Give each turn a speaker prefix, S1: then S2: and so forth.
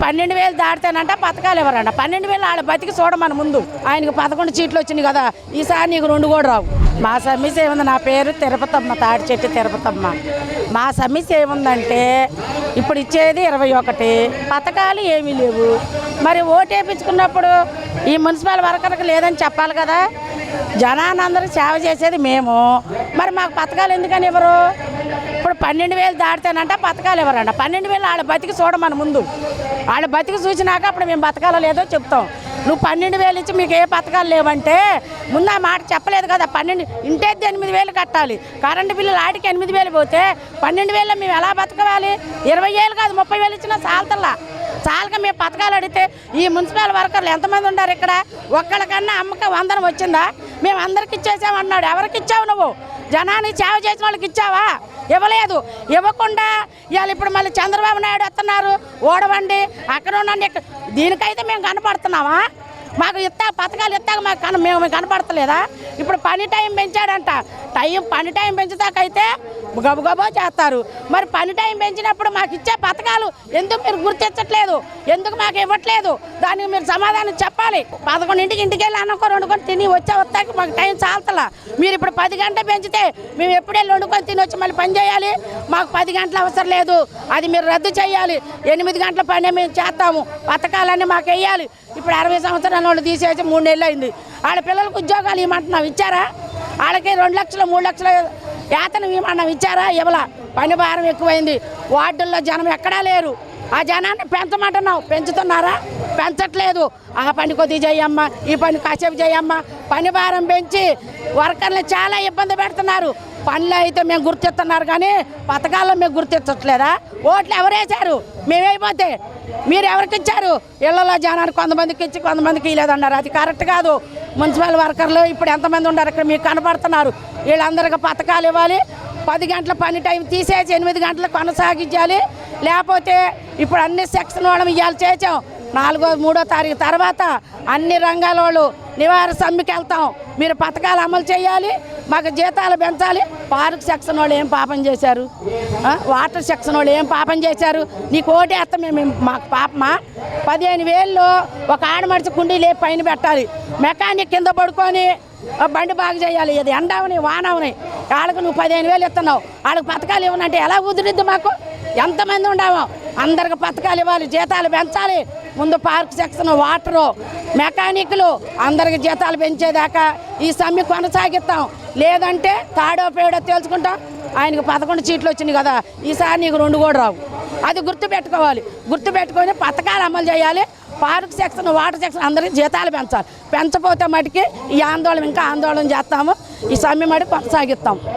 S1: 12,000 దాటితేనంట పథకాలు ఎవరంట 12,000 వాళ్ళ బతికి చూడమని ముందు ఆయనకి 11 సీట్లు వచ్చినాయి కదా, ఈసారి నీకు 2 కూడా రావు. మా సమస్య ఏముంది, నా పేరు తిరుపతమ్మ, తాడి చెట్టు తిరుపతమ్మ. మా సమస్య ఏముందంటే ఇప్పుడు ఇచ్చేది 21 పథకాలు ఏమీ లేవు. మరి ఓటేపించుకున్నప్పుడు ఈ మున్సిపల్ వర్కర్కి లేదని చెప్పాలి కదా. జనాన్ని అందరూ సేవ చేసేది మేము, మరి మాకు పథకాలు ఎందుకని ఇవ్వరు? ఇప్పుడు 12,000 దాటితేనంట పథకాలు ఎవరంట 12,000 వాళ్ళ బతికి చూడమని ముందు వాళ్ళ బతికి చూసినాక అప్పుడు మేము బతకాలో లేదో చెప్తాం. నువ్వు 12,000 ఇచ్చి మీకు ఏ పథకాలు లేవంటే ముందు ఆ మాట చెప్పలేదు కదా. 12 ఇంటేది 8,000 కట్టాలి, కరెంటు బిల్లులు ఆటికి 8,000 పోతే 12,000 మేము ఎలా బతకవాలి? 20,000 కాదు 30,000 ఇచ్చినా చాలతల్లా. చాలక మేము పథకాలు అడిగితే ఈ మున్సిపల్ వర్కర్లు ఎంతమంది ఉన్నారు ఇక్కడ? ఒక్కడికన్నా అమ్మక 100 వచ్చిందా? మేము అందరికి ఇచ్చేసామన్నాడు. ఎవరికి ఇచ్చావు నువ్వు? జనాన్ని సేవ చేసిన వాళ్ళకి ఇచ్చావా? ఇవ్వలేదు. ఇవ్వకుండా ఇవాళ ఇప్పుడు మళ్ళీ చంద్రబాబు నాయుడు వస్తున్నారు, ఓడవండి అక్కడ ఉండండి. దీనికైతే మేము కనపడుతున్నామా? మాకు పథకాలు ఇస్తాక మాకు మేము కనపడతలేదా? ఇప్పుడు పని టైం పెంచాడంట, పని టైం పెంచుతాకైతే గబగబా చేస్తారు. మరి పని టైం పెంచినప్పుడు మాకు ఇచ్చే పథకాలు ఎందుకు మీరు గుర్తించట్లేదు? ఎందుకు మాకు ఇవ్వట్లేదు? దానికి మీరు సమాధానం చెప్పాలి. 11ంటికి ఇంటికి వెళ్ళి అన్నుకొని వండుకొని తిని వస్తాక మాకు టైం చాలతలా. మీరు ఇప్పుడు 10 గంటలు పెంచితే మేము ఎప్పుడు వెళ్ళి వండుకొని తిని వచ్చి మళ్ళీ పని చేయాలి. మాకు 10 గంటలు అవసరం లేదు, అది మీరు రద్దు చేయాలి. 8 గంటల పని మేము చేస్తాము, పథకాలన్నీ మాకు వేయాలి. ఇప్పుడు 60 సంవత్సరాల వాళ్ళు తీసేసి 3 నెలలు అయింది. వాళ్ళ పిల్లలకు ఉద్యోగాలు ఇవ్వమంటున్నావు, ఇచ్చారా? వాళ్ళకి 2 లక్షలు 3 లక్షల వేతనం ఇవ్వమన్నావు, ఇచ్చారా? ఇవ్వలా. పని భారం ఎక్కువైంది, వార్డుల్లో జనం ఎక్కడా లేరు. ఆ జనాన్ని పెంచమంటున్నావు, పెంచుతున్నారా? పెంచట్లేదు. ఆ పని కొద్దిగా చేయమ్మా, ఈ పని కాసేపు చేయమ్మా. పని భారం పెంచి వర్కర్లు చాలా ఇబ్బంది పెడుతున్నారు. పనులు అయితే మేము గుర్తిస్తున్నారు కానీ పథకాల్లో మేము గుర్తించట్లేదా? ఓట్లు ఎవరేసారు? మేమైపోతే మీరు ఎవరికి ఇచ్చారు? ఇళ్లలో జనానికి కొంతమందికి ఇచ్చి కొంతమందికి ఇవ్వలేదన్నారు. అది కరెక్ట్ కాదు. మున్సిపల్ వర్కర్లు ఇప్పుడు ఎంతమంది ఉన్నారు ఇక్కడ మీకు కనపడుతున్నారు. వీళ్ళందరికీ పథకాలు ఇవ్వాలి. 10 గంటల పని టైం తీసేసి 8 గంటలు కొనసాగించాలి. లేకపోతే ఇప్పుడు అన్ని సెక్షన్ వాళ్ళం ఇవాళ చేసాం. 3వ తారీఖు తర్వాత అన్ని రంగాల వాళ్ళు నివారణ సమ్మెకి వెళ్తాం. మీరు పథకాలు అమలు చేయాలి, మాకు జీతాలు పెంచాలి. పార్క్ సెక్షన్ వాళ్ళు ఏం పాపం చేశారు? వాటర్ సెక్షన్ వాళ్ళు ఏం పాపం చేశారు? నీకు ఓటేస్తాం మేము, మాకు పాపమా? 15,000 ఒక ఆడమడిచి కుండీ లేపి పైన పెట్టాలి, మెకానిక్ కింద పడుకొని బండి బాగు చేయాలి. ఇది ఎండవని వానవని వాళ్ళకు నువ్వు 15,000 ఇస్తున్నావు, వాళ్ళకి పథకాలు ఇవ్వనంటే ఎలా కుదిరిద్ది? మాకు ఎంతమంది ఉండమో అందరికి పథకాలు ఇవ్వాలి, జీతాలు పెంచాలి. ముందు పార్క్ సెక్షన్, వాటరు, మెకానిక్లు అందరికి జీతాలు పెంచేదాకా ఈ సమ్మె కొనసాగిస్తాం. లేదంటే తాడో పేడో తేల్చుకుంటాం. ఆయనకు 11 సీట్లు వచ్చినాయి కదా, ఈసారి నీకు 2 కూడా రావు. అది గుర్తుపెట్టుకోవాలి. గుర్తుపెట్టుకొని పథకాలు అమలు చేయాలి. పార్క్ సెక్షన్, వాటర్ సెక్షన్ అందరికీ జీతాలు పెంచాలి. పెంచపోతే మటుకి ఈ ఆందోళన ఇంకా ఆందోళన చేస్తాము. ఈ సమ్మె మటుకు కొనసాగిస్తాం.